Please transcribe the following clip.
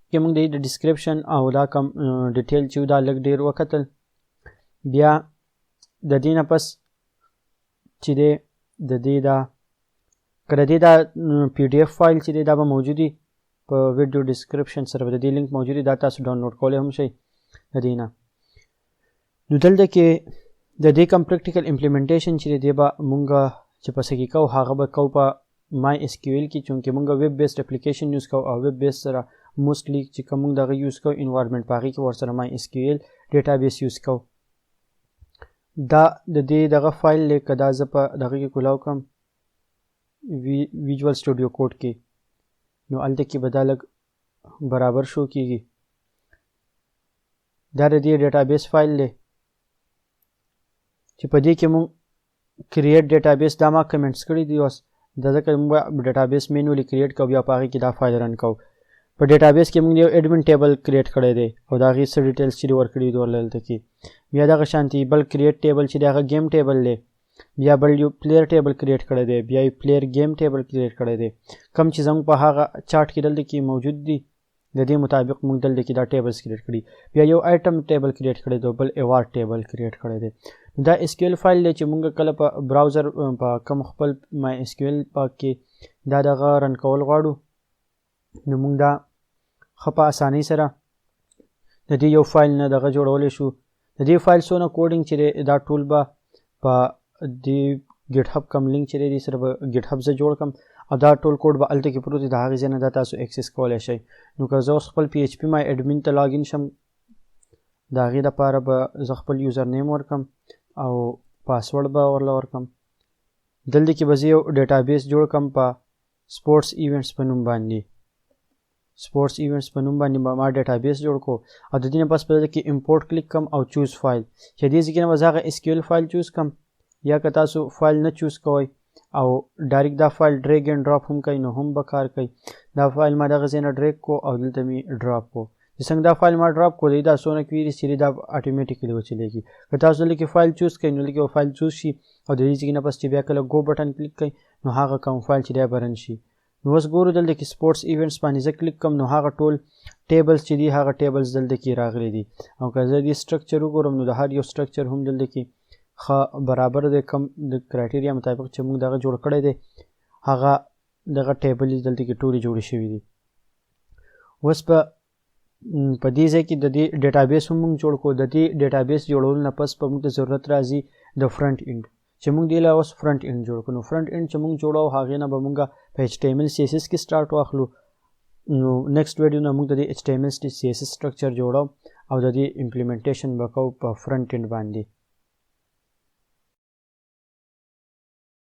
کې موږ د ډسکرپشن او دا کم ډیټیل چې دا لږ ډیر وکتل. بیا د دې نه پس چې دی د دې دا که د دې دا PDF فایل چې دی دا به موجودي په ویډیو ډسکرپشن سره به د دې لینک موجودي، دا تاسو ډاونلوډ کولی هم شئ د دې نه. نو دلته کې د دې کوم پریکټیکل امپلیمنټیشن چې دی به مونږ چې پسې کې کوو هغه به کوو په مای SQL کې، چونکې مونږ ویب بیسډ اپلیکیشن یوز کوو او ویب بیس سره موسټلی چې کوم مونږ دغه یوز کوو انوایرمنټ په هغې کې ورسره مای SQL ډیټابیس یوز کوو. دا د دې دغه فایل دی که دا زه په دغه کې کولاو کړم ویژوال سټوډیو کوډ کې، نو هلته کې به دا لږ برابر شو کېږي. دا د دې ډیټابیس فایل دی چې په دې کې مونږ کریټ ډیټابیس دا ما کمنټس کړي دي اوس دا ځکه مونږ ډیټابیس مینولی کریټ کوو بیا په هغې کې دا فایل رن کوو. په ډیټابیس کې مونږ یو ایډمن ټیبل کریټ کړی دی او د هغې څه ډیټیلز چې دي ورکړي دي دلته کې. بیا دغه شانتي بل کریټ ټیبل چې دی هغه گیم ټیبل دی، بیا بل یو پلیر ټیبل کریټ کړی دی، بیا یو پلیر گیم ټیبل کریټ کړی دی. کوم چې زموږ په هغه چارټ کې دلته کې موجود دي د دې مطابق موږ دلته کې دا ټیبلز کریټ کړي. بیا یو آیټم ټیبل کریټ کړی دی، بل ایوارډ ټیبل کریټ کړی دی. دا SQL فایل دی چې موږ کله په براوزر په کوم خپل مای SQL پاک کې دا دغه رن کول غواړو نو موږ دا ښه په اسانۍ سره د دې یو فایل نه دغه جوړولی شو. د دې فایل څونه کوډینګ چې دی دا ټول به په دې ګیټ هب کم لینک چې دی دې سره به ګیټ هب زه جوړ کړم او دا ټول کوډ به هلته کې پروت دی، د هغې ځای نه دا تاسو اکسس کولی شئ. نو که زه اوس خپل PHP مای اډمین ته لاګین شم د هغې دپاره به زه خپل یوزر نیم ورکړم او پاسورډ به ورله ورکړم. دلته کې به زه یو ډیټابیس جوړ کړم په سپورټس ایونټس په نوم باندې. سپورټس ایونټس په نوم باندې به ما ډیټابیس جوړ کړو او د دې نه پس په دلته کې امپورټ کلیک کړم او چوز فایل چې دې ځای کې نه به زه هغه SQL فایل چوز کړم، یا که تاسو فایل نه چوز کوئ او ډایرکټ دا فایل ډریګ اینډ ډراپ هم کوي نو هم به کار کوي. دا فایل ما دغه ځای نه ډریګ کو او دلته مې ډراپ کو. چې څنګه دا فایل ما ډراپ کو دی دا څونه کویریز چې دا اټومیټیکلی وچلیږي. که تاسو دلته کې فایل چوز کوئ نو دلته کې فایل چوز شي او د دې ځای نه پس چې بیا کله ګو بټن کلیک کوئ نو هغه کوم فایل چې دی به رن شي. نو اوس ګورو دلته کې سپورټس ایونټس باندې زه کلیک کوم نو هغه ټول ټیبلز چې دي هغه ټیبلز دلته کې راغلي دي. او که زه دې سټرکچر وګورم نو د هر یو سټرکچر هم دلته کې ښه برابر دی، کم د کرایټیریا مطابق چې موږ دغه جوړ کړی دی هغه دغه ټیبل دلته کې ټولې جوړې شوي دي. اوس په دې ځای کې د دې ډیټابیس هم موږ جوړ کړو. د دې ډیټابیس جوړولو نه پس په موږ ته ضرورت راځي د فرنټ اینډ چې موږ دې له اوس فرنټ اینډ جوړ کړو. نو فرنټ اینډ چې موږ جوړو هغې نه به موږ په HTML CSS کې سټارټ واخلو. نو نیکسټ ویډیو نه موږ د دې HTML CSS سټرکچر جوړو او د دې امپلیمنټیشن به کوو په فرنټ اینډ باندې.